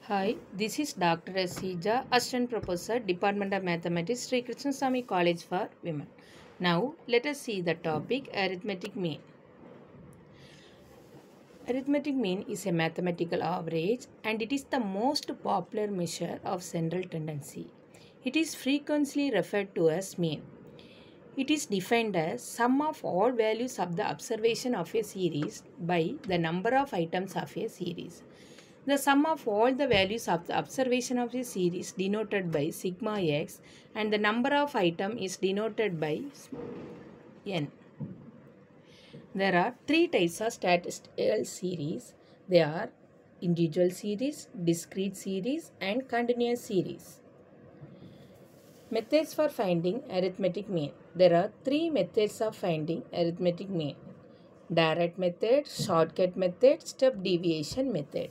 Hi, this is Dr. Sheeja, Assistant Professor, Department of Mathematics, Sri Krishnaswamy College for Women. Now, let us see the topic Arithmetic Mean. Arithmetic mean is a mathematical average and it is the most popular measure of central tendency. It is frequently referred to as mean. It is defined as sum of all values of the observation of a series by the number of items of a series. The sum of all the values of the observation of a series denoted by sigma x and the number of item is denoted by n. There are three types of statistical series. They are individual series, discrete series and continuous series. Methods for finding arithmetic mean. There are three methods of finding arithmetic mean. Direct method, shortcut method, step deviation method.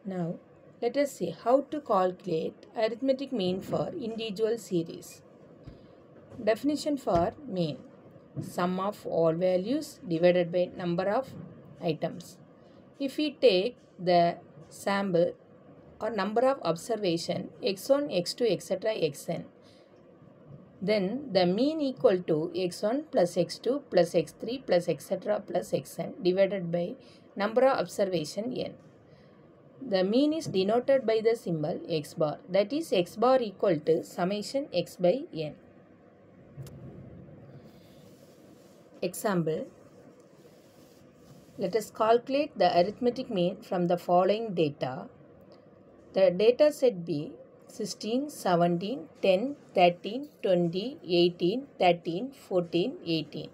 Now, let us see how to calculate arithmetic mean for individual series. Definition for mean: sum of all values divided by number of items. If we take the sample or number of observation x1, x2, etc. xn, then the mean equal to x1 plus x2 plus x3 plus etc. plus xn divided by number of observation n. The mean is denoted by the symbol x bar, that is x bar equal to summation x by n. Example, let us calculate the arithmetic mean from the following data. The data set be 16, 17, 10, 13, 20, 18, 13, 14, 18.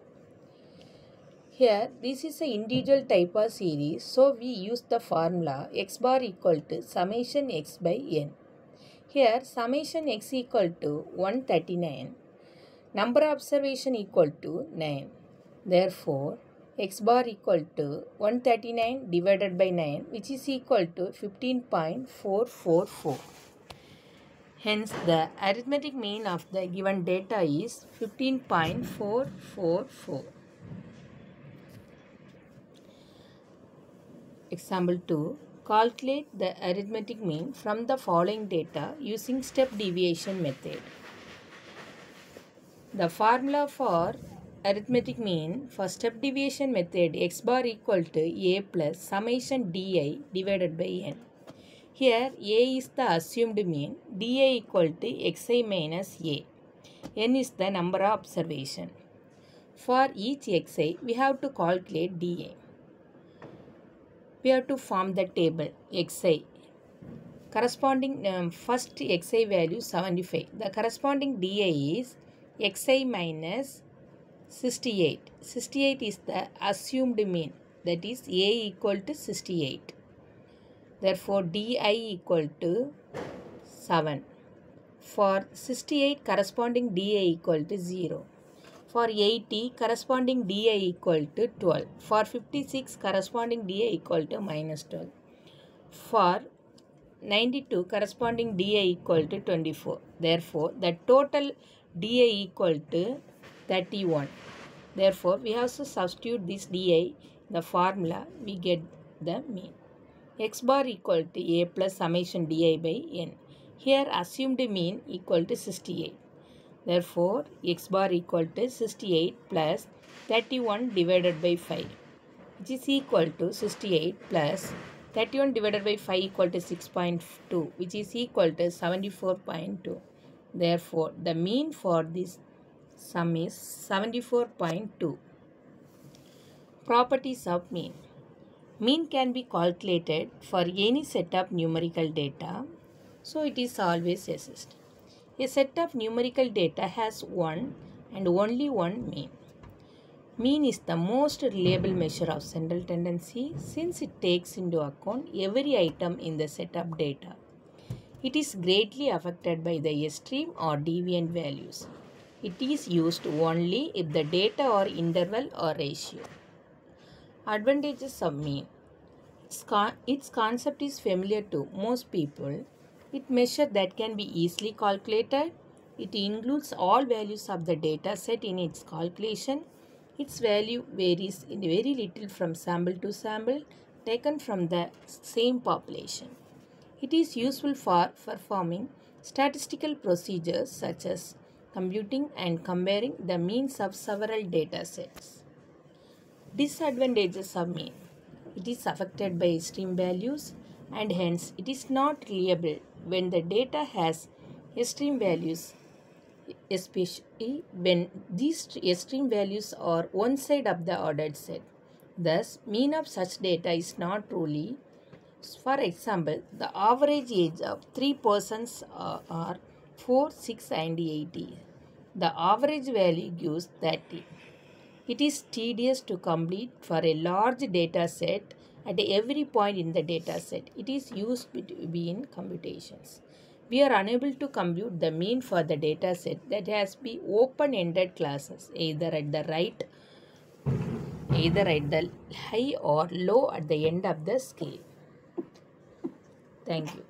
Here, this is an individual type of series, so we use the formula x bar equal to summation x by n. Here, summation x equal to 139, number of observation equal to 9. Therefore, x bar equal to 139 divided by 9, which is equal to 15.444. Hence, the arithmetic mean of the given data is 15.444. Example 2. Calculate the arithmetic mean from the following data using step deviation method. The formula for arithmetic mean for step deviation method x bar equal to a plus summation di divided by n. Here a is the assumed mean, di equal to xi minus a. N is the number of observation. For each xi, we have to calculate di. We have to form the table xi. Corresponding first xi value 75. The corresponding di is xi minus 68. 68 is the assumed mean, that is a equal to 68. Therefore, di equal to 7. For 68, corresponding di equal to 0. For 80, corresponding di equal to 12. For 56, corresponding di equal to minus 12. For 92, corresponding di equal to 24. Therefore, the total di equal to 31. Therefore, we have to substitute this di in the formula, we get the mean. X bar equal to a plus summation di by n. Here assumed mean equal to 68. Therefore, x bar equal to 68 plus 31 divided by 5, which is equal to 68 plus 31 divided by 5 equal to 6.2, which is equal to 74.2. Therefore, the mean for this sum is 74.2. Properties of mean. Mean can be calculated for any set of numerical data, so it is always exists. A set of numerical data has one and only one mean. Mean is the most reliable measure of central tendency since it takes into account every item in the set of data. It is greatly affected by the extreme or deviant values. It is used only if the data are interval or ratio. Advantages of mean. Its concept is familiar to most people. It measure that can be easily calculated. It includes all values of the data set in its calculation. Its value varies in very little from sample to sample taken from the same population. It is useful for performing statistical procedures such as computing and comparing the means of several data sets. Disadvantages of mean. It is affected by extreme values and hence it is not reliable when the data has extreme values, especially when these extreme values are one side of the ordered set. Thus, mean of such data is not truly. For example, the average age of three persons are 4, 6 and 80. The average value gives 30. It is tedious to complete for a large data set at every point in the data set. It is used between computations. We are unable to compute the mean for the data set that has been open-ended classes either at the high or low at the end of the scale. Thank you.